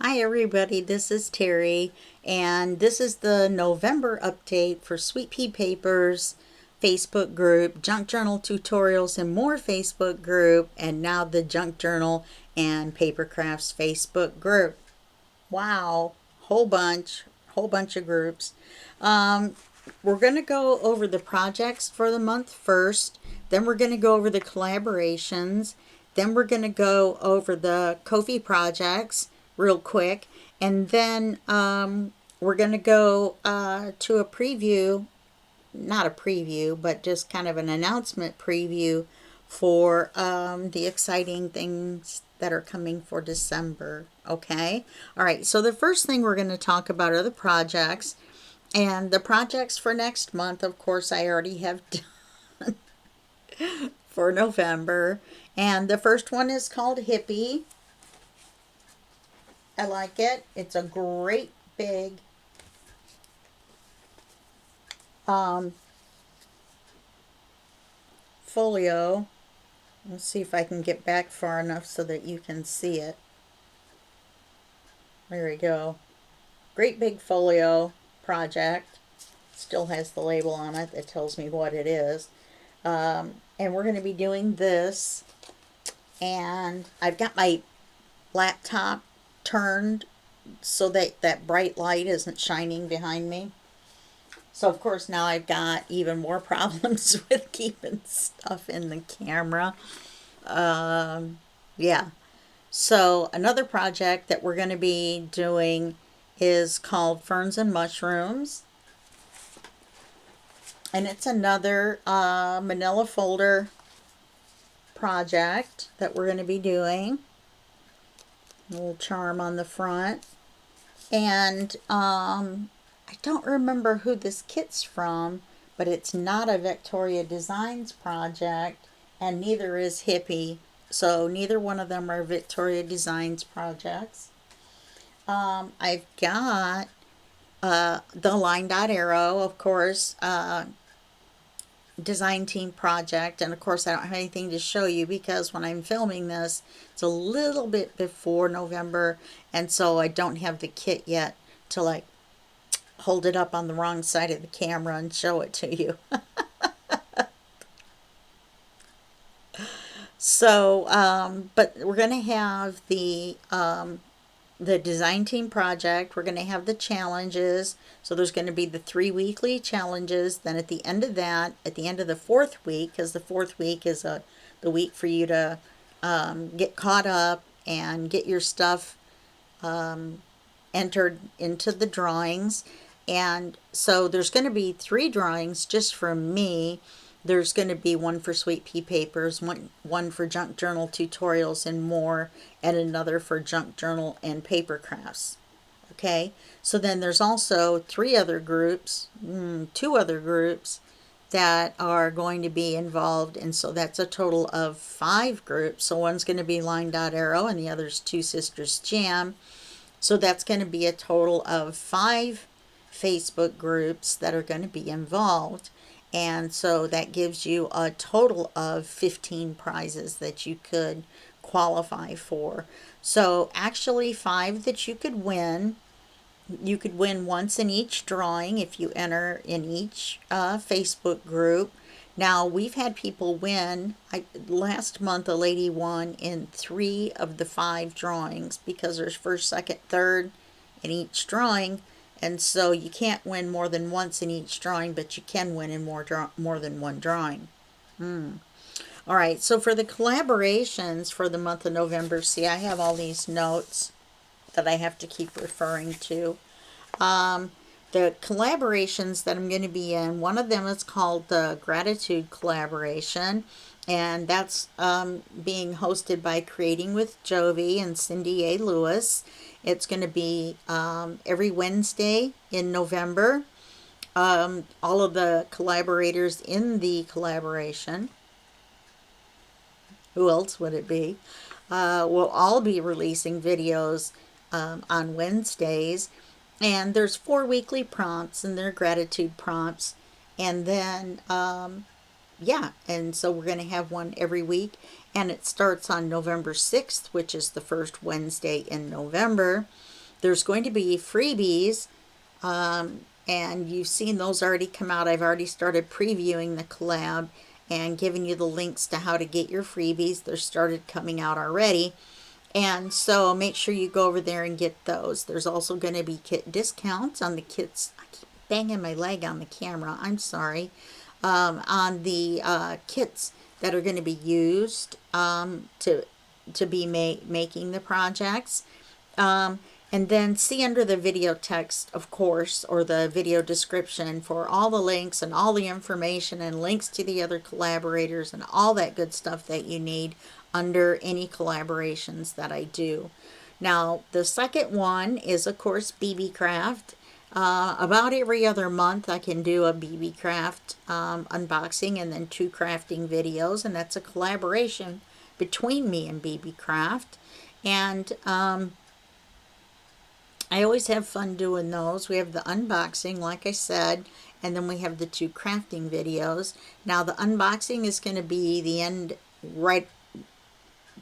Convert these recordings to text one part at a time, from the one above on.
Hi everybody, this is Terry, and this is the November update for Sweet Pea Papers Facebook group, Junk Journal Tutorials and More Facebook group, and now the Junk Journal and Papercrafts Facebook group. Wow, whole bunch of groups. Um, we're going to go over the projects for the month first, then we're going to go over the collaborations, then we're going to go over the Ko-fi projects real quick, and then we're going to go to a preview, not a preview, but just kind of an announcement preview for the exciting things that are coming for December. Okay? All right, so the first thing we're going to talk about are the projects. And the projects for next month, of course, I already have done for November. And the first one is called Hippie. I like it. It's a great big folio. Let's see if I can get back far enough so that you can see it. There we go. Great big folio project. Still has the label on it that tells me what it is. And we're going to be doing this. And I've got my laptop turned so that that bright light isn't shining behind me. So of course now I've got even more problems with keeping stuff in the camera. Yeah. So another project that we're going to be doing is called Ferns and Mushrooms. And it's another manila folder project that we're going to be doing. A little charm on the front. And I don't remember who this kit's from, but it's not a Victoria Designs project, and neither is Hippie. So neither one of them are Victoria Designs projects. I've got the line dot arrow, of course, design team project, and of course I don't have anything to show you because when I'm filming this it's a little bit before November, and so I don't have the kit yet to like hold it up on the wrong side of the camera and show it to you. So but we're going to have the design team project. We're going to have the challenges. So there's going to be the 3 weekly challenges. Then at the end of that, at the end of the 4th week, because the 4th week is the week for you to get caught up and get your stuff entered into the drawings. And so there's going to be 3 drawings just for me. There's going to be one for Sweet Pea Papers, one for Junk Journal Tutorials and More, and another for Junk Journal and Papercrafts. Okay, so then there's also 2 other groups that are going to be involved, and so that's a total of 5 groups. So one's going to be Line Dot Arrow, and the other's Two Sisters Jam. So that's going to be a total of 5 Facebook groups that are going to be involved. And so that gives you a total of 15 prizes that you could qualify for. So actually 5 that you could win. You could win once in each drawing if you enter in each Facebook group. Now we've had people win. Last month a lady won in 3 of the 5 drawings because there's first, second, third in each drawing. And so you can't win more than once in each drawing, but you can win in more than one drawing. All right, so for the collaborations for the month of November, see, I have all these notes that I have to keep referring to. The collaborations that I'm going to be in, one of them is called the Gratitude Collaboration, and that's being hosted by Creating with Jovi and Cindy A. Lewis. It's going to be every Wednesday in November. All of the collaborators in the collaboration, who else would it be, will all be releasing videos on Wednesdays. And there's 4 weekly prompts, and they're gratitude prompts. And then, yeah, and so we're going to have one every week. And it starts on November 6th, which is the first Wednesday in November. There's going to be freebies, and you've seen those already come out. I've already started previewing the collab and giving you the links to how to get your freebies. They're started coming out already. And so make sure you go over there and get those. There's also going to be kit discounts on the kits. I keep banging my leg on the camera. I'm sorry. On the kits that are going to be used to be making the projects. And then see under the video text, of course, or the video description for all the links and all the information and links to the other collaborators and all that good stuff that you need under any collaborations that I do. Now, the second one is, of course, BB Craft. About every other month I can do a BB Craft unboxing and then 2 crafting videos, and that's a collaboration between me and BB Craft. And I always have fun doing those. We have the unboxing, like I said, and then we have the 2 crafting videos. Now the unboxing is going to be the end right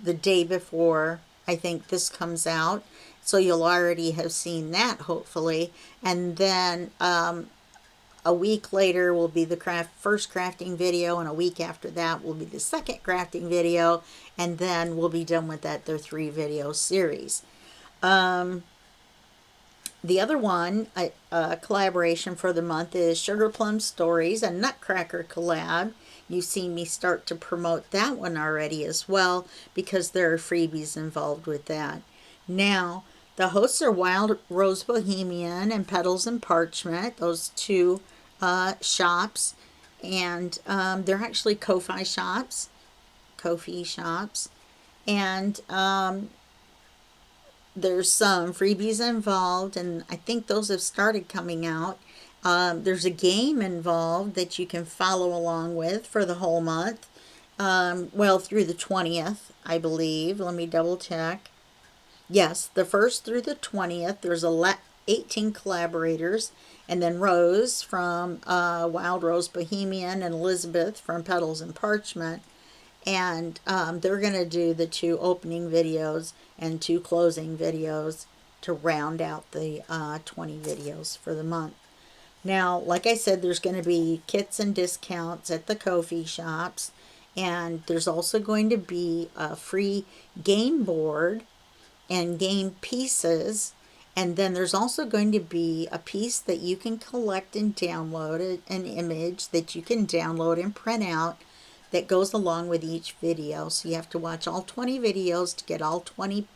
the day before I think this comes out. So you'll already have seen that, hopefully. And then a week later will be the first crafting video, and a week after that will be the second crafting video, and then we'll be done with that, their 3 video series. The other one, a collaboration for the month, is Sugar Plum Stories, a Nutcracker collab. You've seen me start to promote that one already as well, because there are freebies involved with that. Now, the hosts are Wild Rose Bohemian and Petals and Parchment, those 2 shops. And they're actually Ko-Fi shops. And there's some freebies involved, and I think those have started coming out. There's a game involved that you can follow along with for the whole month. Well, through the 20th, I believe. Let me double check. Yes, the 1st through the 20th. There's 18 collaborators, and then Rose from Wild Rose Bohemian and Elizabeth from Petals and Parchment. And they're going to do the 2 opening videos and 2 closing videos to round out the 20 videos for the month. Now, like I said, there's going to be kits and discounts at the Ko-Fi shops, and there's also going to be a free game board and game pieces, and then there's also going to be a piece that you can collect and download, an image that you can download and print out that goes along with each video. So you have to watch all 20 videos to get all 20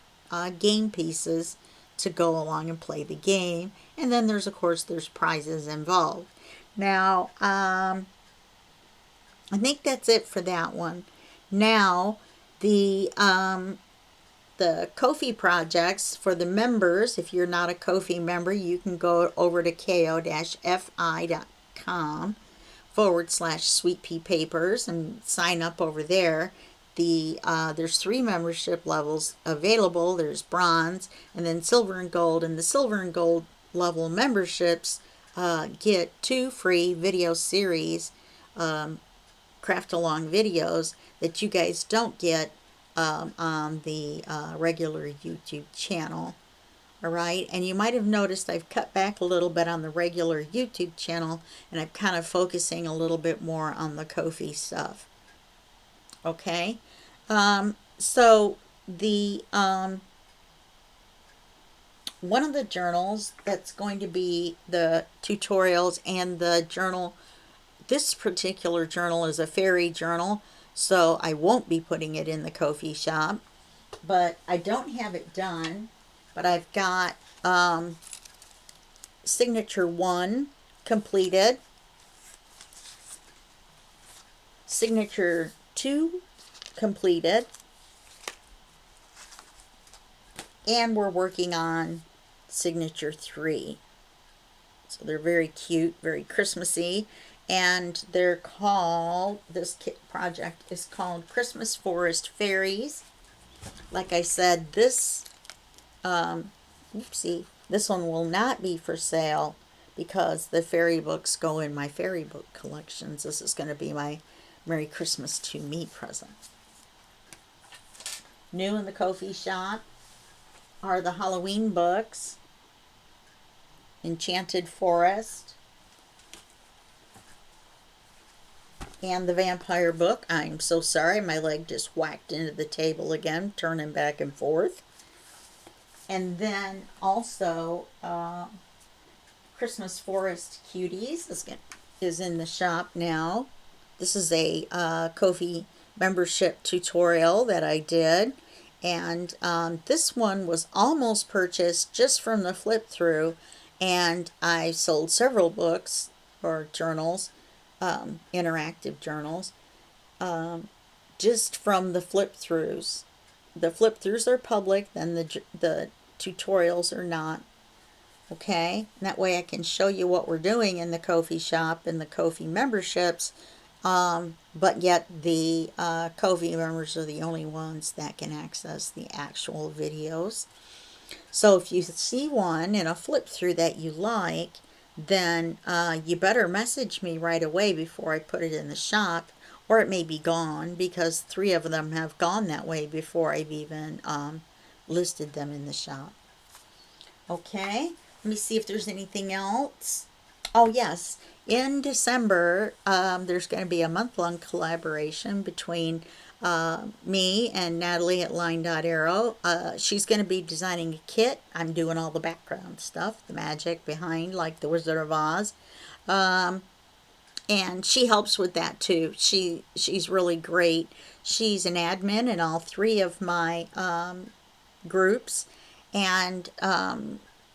game pieces to go along and play the game. And then there's, of course, there's prizes involved. Now, I think that's it for that one. Now, the Ko-Fi projects for the members, if you're not a Ko-Fi member, you can go over to ko-fi.com/Sweet Pea Papers and sign up over there. There's 3 membership levels available. There's bronze and then silver and gold, and the silver and gold level memberships get 2 free video series, craft along videos that you guys don't get on the regular YouTube channel. All right, and you might have noticed I've cut back a little bit on the regular YouTube channel, and I'm kind of focusing a little bit more on the Ko-Fi stuff. Okay, so the one of the journals that's going to be the tutorials and the journal, this particular journal is a fairy journal, so I won't be putting it in the Ko-Fi shop, but I don't have it done. But I've got signature 1 completed, signature 2 completed, and we're working on signature 3. So they're very cute, very Christmassy, and they're called, this kit project is called Christmas Forest Fairies. Like I said, this this one will not be for sale because the fairy books go in my fairy book collections. This is going to be my Merry Christmas to Me present. New in the Ko-Fi shop are the Halloween books. Enchanted Forest, and the vampire book. I'm so sorry, my leg just whacked into the table again, turning back and forth. And then also Christmas Forest Cuties is in the shop now. This is a Ko-fi membership tutorial that I did. And this one was almost purchased just from the flip through. And I sold several books or journals, interactive journals, just from the flip throughs. The flip throughs are public, then the tutorials are not. Okay, and that way I can show you what we're doing in the Ko-fi shop and the Ko-fi memberships, but yet the Ko-fi members are the only ones that can access the actual videos. So if you see one in a flip through that you like, then you better message me right away before I put it in the shop, or it may be gone, because 3 of them have gone that way before I've even listed them in the shop. Okay, let me see if there's anything else. Oh, yes. In December, there's going to be a month-long collaboration between me and Natalie at Line.Arrow. She's going to be designing a kit. I'm doing all the background stuff, the magic behind, like the Wizard of Oz. And she helps with that too. She's really great. She's an admin in all 3 of my groups, and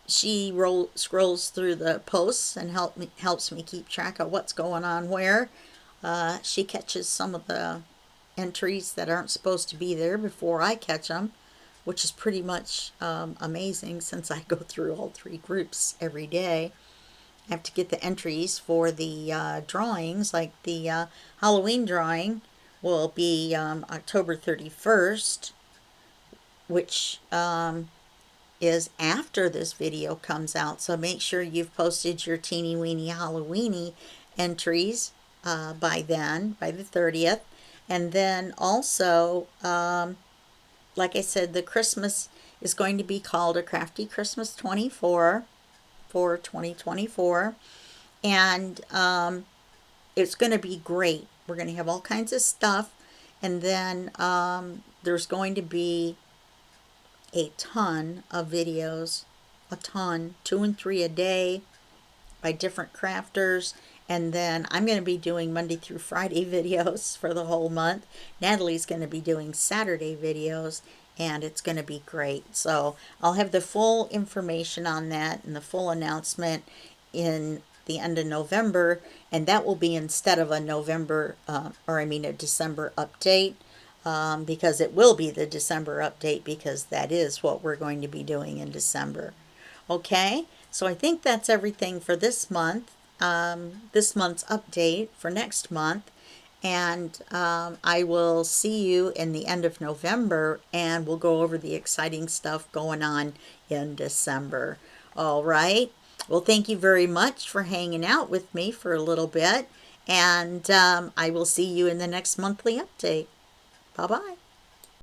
she scrolls through the posts and helps me keep track of what's going on where. She catches some of the entries that aren't supposed to be there before I catch them, which is pretty much amazing, since I go through all 3 groups every day. I have to get the entries for the drawings, like the Halloween drawing will be October 31st, which is after this video comes out. So make sure you've posted your teeny weeny Halloweeny entries by then, by the 30th. And then also, like I said, the Christmas is going to be called A Crafty Christmas 24 for 2024. And it's going to be great. We're going to have all kinds of stuff. And then there's going to be a ton of videos, a ton, 2 and 3 a day by different crafters. And then I'm going to be doing Monday through Friday videos for the whole month. Natalie's going to be doing Saturday videos, and it's going to be great. So I'll have the full information on that and the full announcement in the end of November, and that will be instead of a a December update. Because it will be the December update, because that is what we're going to be doing in December. Okay, so I think that's everything for this month, this month's update for next month. And I will see you in the end of November, and we'll go over the exciting stuff going on in December. All right, well, thank you very much for hanging out with me for a little bit, and I will see you in the next monthly update. Bye-bye.